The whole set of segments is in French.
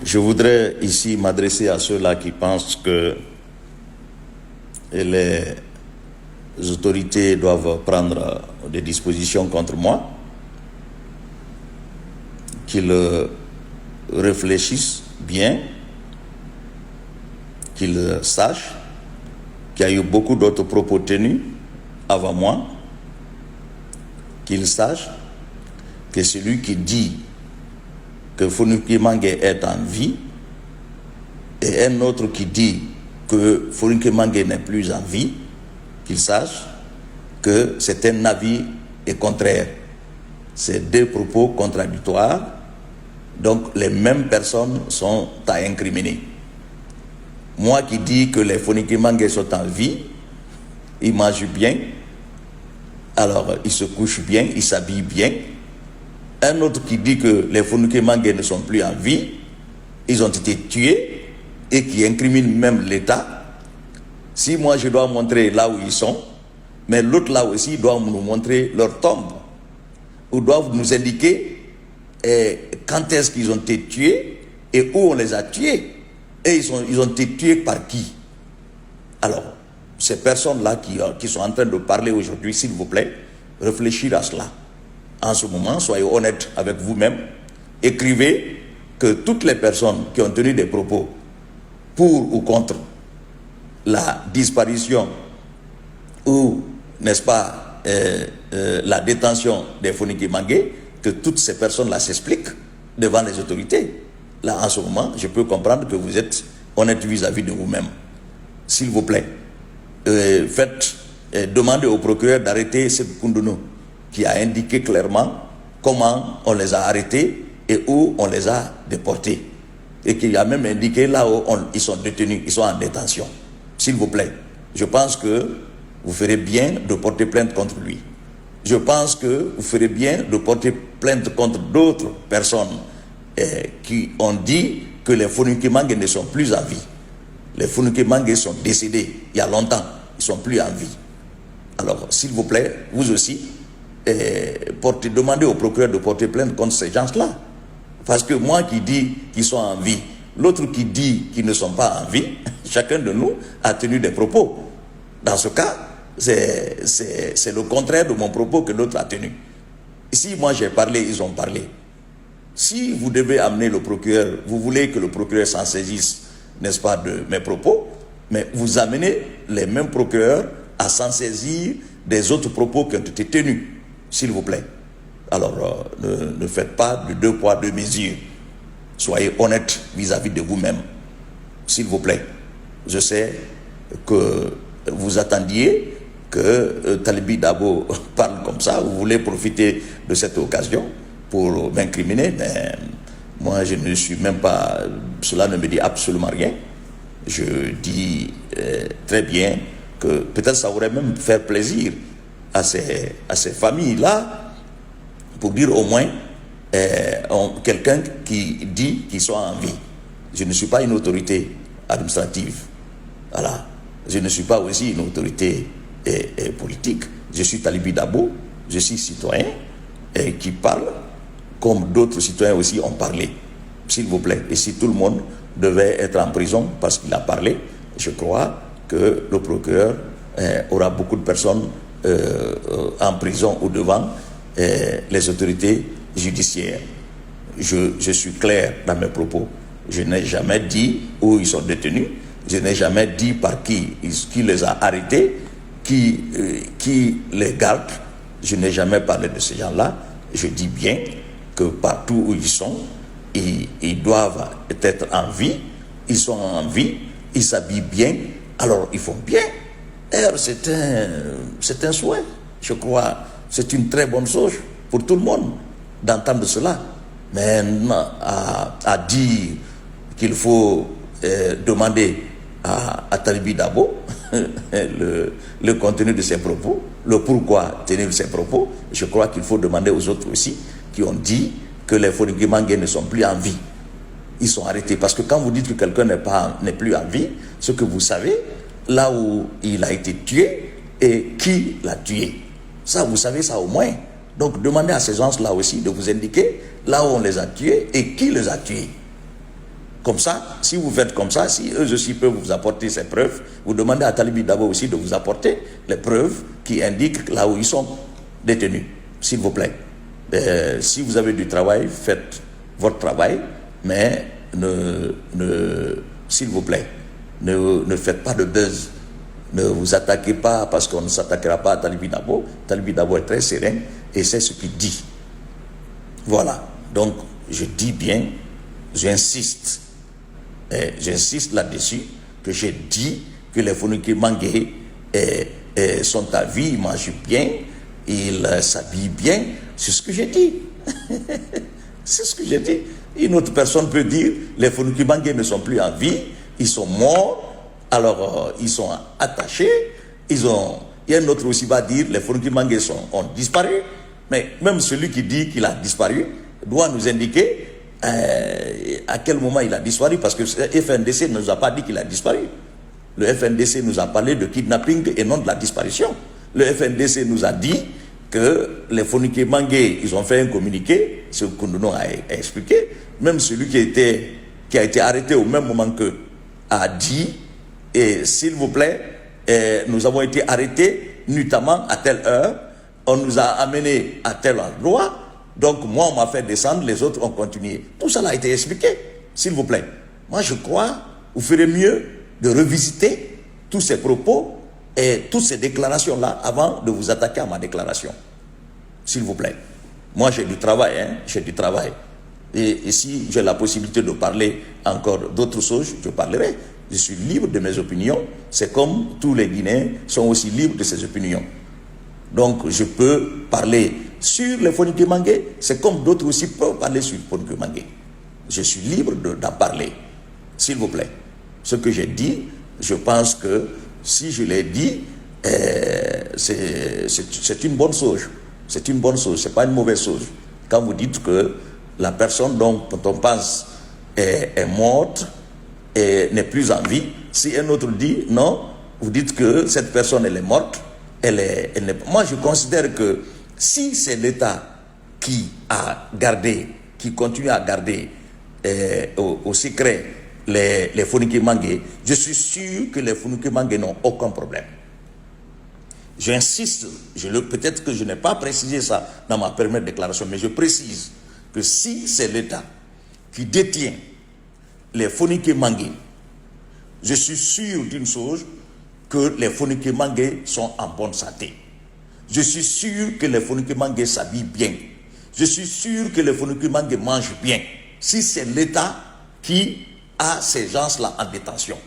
Je voudrais ici m'adresser à ceux-là qui pensent que les autorités doivent prendre des dispositions contre moi, qu'ils réfléchissent bien, qu'ils sachent qu'il y a eu beaucoup d'autres propos tenus avant moi, qu'ils sachent que celui qui dit que Fonuke Mangue est en vie et un autre qui dit que Fonuke Mangue n'est plus en vie, qu'ils sachent que c'est un avis et contraire. C'est deux propos contradictoires, donc les mêmes personnes sont à incriminer. Moi qui dis que les Fonuke Mangue sont en vie, ils mangent bien, alors ils se couchent bien, ils s'habillent bien. Un autre qui dit que les Fonuke Mangue ne sont plus en vie, ils ont été tués, et qui incrimine même l'État. Si moi je dois montrer là où ils sont, mais l'autre là aussi doit nous montrer leur tombe, ou doivent nous indiquer quand est-ce qu'ils ont été tués et où on les a tués. Et ils ont été tués par qui? Alors, ces personnes-là qui sont en train de parler aujourd'hui, s'il vous plaît, réfléchir à cela. En ce moment, soyez honnêtes avec vous-même. Écrivez que toutes les personnes qui ont tenu des propos pour ou contre la disparition ou, n'est-ce pas, la détention des Fonuke Mangue, que toutes ces personnes-là s'expliquent devant les autorités. Là, en ce moment, je peux comprendre que vous êtes honnête vis-à-vis de vous-même. S'il vous plaît, demandez au procureur d'arrêter Sekou Koundonou, qui a indiqué clairement comment on les a arrêtés et où on les a déportés. Et qui a même indiqué là où ils sont détenus, ils sont en détention. S'il vous plaît, je pense que vous ferez bien de porter plainte contre lui. Je pense que vous ferez bien de porter plainte contre d'autres personnes qui ont dit que les Fonuke Mangue ne sont plus en vie. Les Fonuke Mangue sont décédés il y a longtemps, ils ne sont plus en vie. Alors, s'il vous plaît, vous aussi, demandez au procureur de porter plainte contre ces gens-là. Parce que moi qui dis qu'ils sont en vie, l'autre qui dit qu'ils ne sont pas en vie, chacun de nous a tenu des propos. Dans ce cas, c'est le contraire de mon propos que l'autre a tenu. Si moi j'ai parlé, ils ont parlé. Si vous devez amener le procureur, vous voulez que le procureur s'en saisisse, n'est-ce pas, de mes propos, mais vous amenez les mêmes procureurs à s'en saisir des autres propos qui ont été tenus, s'il vous plaît. Alors, ne faites pas de deux poids, deux mesures. Soyez honnête vis-à-vis de vous-même, s'il vous plaît. Je sais que vous attendiez que Talibi Dabo parle comme ça, vous voulez profiter de cette occasion pour m'incriminer, mais moi je ne suis même pas, cela ne me dit absolument rien. Je dis très bien que peut-être ça aurait même fait plaisir à ces familles-là, pour dire au moins quelqu'un qui dit qu'ils sont en vie. Je ne suis pas une autorité administrative. Voilà. Je ne suis pas aussi une autorité politique. Je suis Talibi Dabo, je suis citoyen qui parle comme d'autres citoyens aussi ont parlé. S'il vous plaît. Et si tout le monde devait être en prison parce qu'il a parlé, je crois que le procureur aura beaucoup de personnes en prison ou devant les autorités judiciaires. Je suis clair dans mes propos. Je n'ai jamais dit où ils sont détenus. Je n'ai jamais dit par qui les a arrêtés, qui les garde. Je n'ai jamais parlé de ces gens-là. Je dis bien que partout où ils sont, ils doivent être en vie. Ils sont en vie. Ils s'habillent bien. Alors, ils font bien. D'ailleurs, c'est un souhait. Je crois c'est une très bonne chose pour tout le monde d'entendre cela. Mais à dire qu'il faut demander à Talibi Dabo le contenu de ses propos, le pourquoi tenir ses propos, je crois qu'il faut demander aux autres aussi qui ont dit que les Fonuke Mangue ne sont plus en vie. Ils sont arrêtés. Parce que quand vous dites que quelqu'un n'est plus en vie, ce que vous savez, là où il a été tué et qui l'a tué. Ça, vous savez ça au moins. Donc, demandez à ces gens-là aussi de vous indiquer là où on les a tués et qui les a tués. Comme ça, si vous faites comme ça, si eux aussi peuvent vous apporter ces preuves, vous demandez à Talibi Dabo aussi de vous apporter les preuves qui indiquent là où ils sont détenus, s'il vous plaît. Si vous avez du travail, faites votre travail, mais s'il vous plaît, ne faites pas de buzz. Ne vous attaquez pas parce qu'on ne s'attaquera pas à Talibi Dabo. Talibi Dabo est très serein et c'est ce qu'il dit. Voilà. Donc, je dis bien, j'insiste là-dessus, que j'ai dit que les Fonike Mangué sont à vie, ils mangent bien, ils s'habillent bien. C'est ce que j'ai dit. C'est ce que j'ai dit. Une autre personne peut dire, les Fonike Mangué ne sont plus en vie, ils sont morts, alors ils sont attachés, il y a un autre aussi va dire, les Fonike Mangué ont disparu, mais même celui qui dit qu'il a disparu doit nous indiquer à quel moment il a disparu, parce que le FNDC ne nous a pas dit qu'il a disparu. Le FNDC nous a parlé de kidnapping et non de la disparition. Le FNDC nous a dit que les Fonike Mangué, ils ont fait un communiqué, ce que Koundouno a expliqué, même celui qui a été arrêté au même moment que a dit, et s'il vous plaît, nous avons été arrêtés nuitamment à telle heure, on nous a amenés à tel endroit, donc moi on m'a fait descendre, les autres ont continué. Tout ça a été expliqué, s'il vous plaît. Moi je crois, vous ferez mieux de revisiter tous ces propos et toutes ces déclarations-là avant de vous attaquer à ma déclaration. S'il vous plaît. Moi j'ai du travail, j'ai du travail. Et si j'ai la possibilité de parler encore d'autres choses, je parlerai. Je suis libre de mes opinions. C'est comme tous les Guinéens sont aussi libres de ses opinions. Donc je peux parler sur les Fonike Mangué, c'est comme d'autres aussi peuvent parler sur les Fonike Mangué. Je suis libre d'en parler. S'il vous plaît. Ce que j'ai dit, je pense que si je l'ai dit, c'est une bonne chose. C'est une bonne chose, c'est pas une mauvaise chose. Quand vous dites que la personne dont on pense est morte et n'est plus en vie, si un autre dit non, vous dites que cette personne elle est morte, moi je considère que si c'est l'État qui a gardé, qui continue à garder au secret les Fonike Mangué, je suis sûr que les Fonike Mangué n'ont aucun problème. J'insiste, peut-être que je n'ai pas précisé ça dans ma première déclaration, mais je précise que si c'est l'État qui détient les Fonike Mangué, je suis sûr d'une chose, que les Fonike Mangué sont en bonne santé. Je suis sûr que les Fonike Mangué s'habillent bien. Je suis sûr que les Fonike Mangué mangent bien. Si c'est l'État qui a ces gens-là en détention.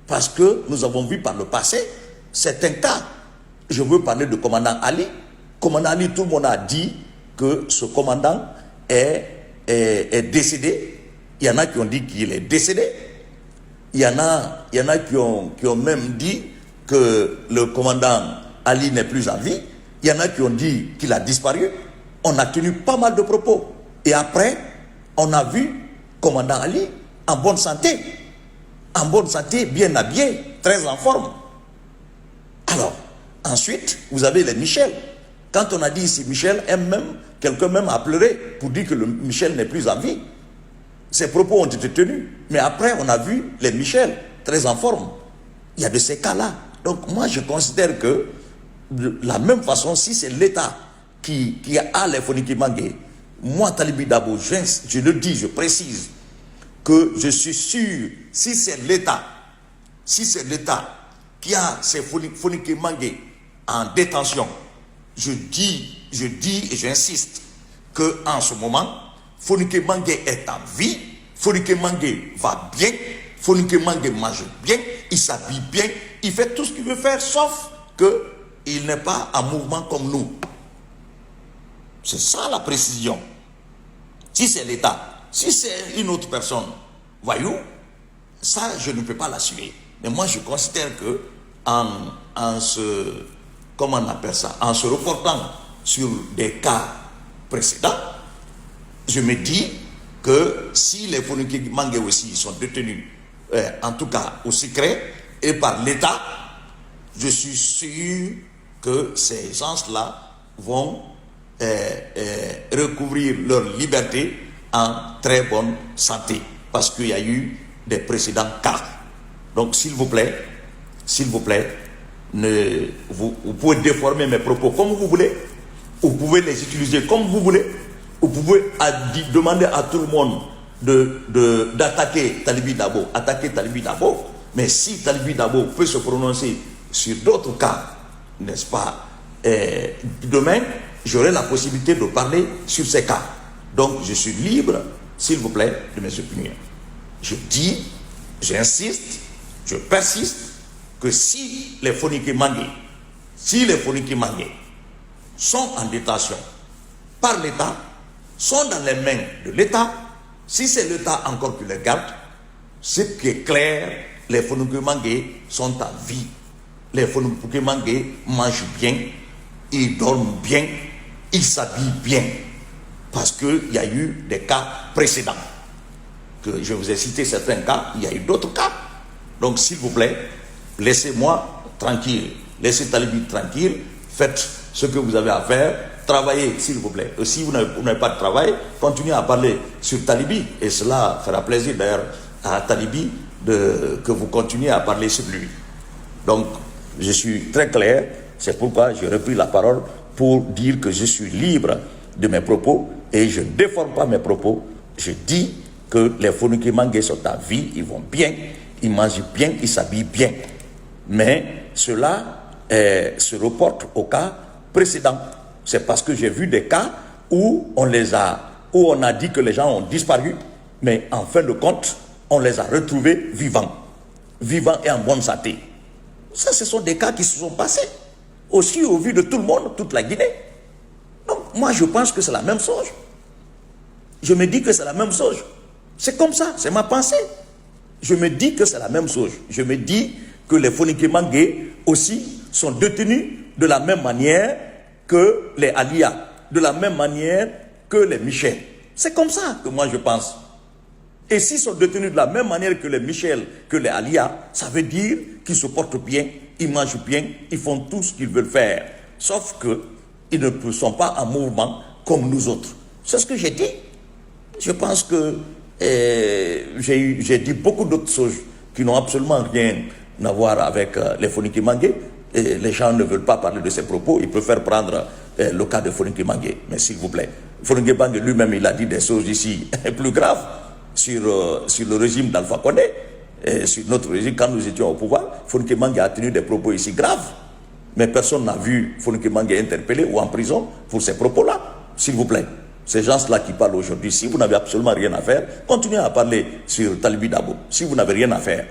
Parce que nous avons vu par le passé, c'est un cas. Je veux parler de commandant Ali. Commandant Ali, tout le monde a dit que ce commandant est décédé. Il y en a qui ont dit qu'il est décédé. Il y en a qui ont même dit que le commandant Ali n'est plus en vie. Il y en a qui ont dit qu'il a disparu. On a tenu pas mal de propos. Et après, on a vu commandant Ali en bonne santé. En bonne santé, bien habillé, très en forme. Alors, ensuite, vous avez les Michel. Quand on a dit ici Michel, quelqu'un même a pleuré pour dire que le Michel n'est plus en vie. Ces propos ont été tenus. Mais après, on a vu les Michel, très en forme. Il y a de ces cas-là. Donc moi, je considère que de la même façon, si c'est l'État qui a les Fonike Mangué, moi, Talibi Dabo, je le dis, je précise, que je suis sûr, si c'est l'État qui a ces Fonike Mangué en détention, je dis et j'insiste qu'en ce moment, Fonike Mangué est en vie, Fonike Mangué va bien, Fonike Mangué mange bien, il s'habille bien, il fait tout ce qu'il veut faire, sauf qu'il n'est pas en mouvement comme nous. C'est ça la précision. Si c'est l'État, si c'est une autre personne, voyou, ça je ne peux pas l'assumer. Mais moi je considère que en se reportant sur des cas précédents, je me dis que si les Fonike Mangué aussi sont détenus, en tout cas au secret et par l'État, je suis sûr que ces gens-là vont recouvrir leur liberté en très bonne santé. parce qu'il y a eu des précédents cas. Donc, s'il vous plaît, vous pouvez déformer mes propos comme vous voulez, vous pouvez les utiliser comme vous voulez, vous pouvez demander à tout le monde d'attaquer Talibi Dabo, mais si Talibi Dabo peut se prononcer sur d'autres cas, n'est-ce pas, demain, j'aurai la possibilité de parler sur ces cas. Donc, je suis libre, s'il vous plaît, de mes opinions. Je dis, j'insiste, je persiste, que si les Fonike Mangué sont en détention par l'État, sont dans les mains de l'État, si c'est l'État encore qui les garde, ce qui est clair, les Fonike Mangué sont en vie. Les Fonike Mangué mangent bien, ils dorment bien, ils s'habillent bien. Parce qu'il y a eu des cas précédents. Que je vous ai cité certains cas, il y a eu d'autres cas. Donc s'il vous plaît, laissez-moi tranquille, laissez Talibi tranquille, faites ce que vous avez à faire, travaillez s'il vous plaît. Et si vous n'avez pas de travail, continuez à parler sur Talibi, et cela fera plaisir d'ailleurs à Talibi que vous continuez à parler sur lui. Donc je suis très clair, c'est pourquoi j'ai repris la parole pour dire que je suis libre de mes propos et je ne déforme pas mes propos. Je dis que les Fonike Mangué sont en vie, ils vont bien, ils mangent bien, ils s'habillent bien. Mais cela se reporte au cas précédent. C'est parce que j'ai vu des cas où on a dit que les gens ont disparu, mais en fin de compte, on les a retrouvés vivants et en bonne santé. Ça, ce sont des cas qui se sont passés, aussi au vu de tout le monde, toute la Guinée. Donc, moi, je pense que c'est la même chose. Je me dis que c'est la même chose. C'est comme ça, c'est ma pensée. Je me dis que c'est la même chose. Je me dis que les Fonike Mangué aussi sont détenus de la même manière que les Alia, de la même manière que les Michel. C'est comme ça que moi je pense. Et s'ils sont détenus de la même manière que les Michel, que les Alia, ça veut dire qu'ils se portent bien, ils mangent bien, ils font tout ce qu'ils veulent faire. Sauf qu'ils ne sont pas en mouvement comme nous autres. C'est ce que j'ai dit. Je pense que j'ai dit beaucoup d'autres choses qui n'ont absolument rien à voir avec les Fonike Mangué. Et les gens ne veulent pas parler de ces propos, ils préfèrent prendre le cas de Fonike Mangué. Mais s'il vous plaît, Fonike Mangué lui-même, il a dit des choses ici plus graves sur le régime d'Alpha Condé, sur notre régime quand nous étions au pouvoir. Fonike Mangué a tenu des propos ici graves, mais personne n'a vu Fonike Mangué interpellé ou en prison pour ces propos-là. S'il vous plaît, ces gens-là qui parlent aujourd'hui, si vous n'avez absolument rien à faire, continuez à parler sur Talibi Dabo, si vous n'avez rien à faire.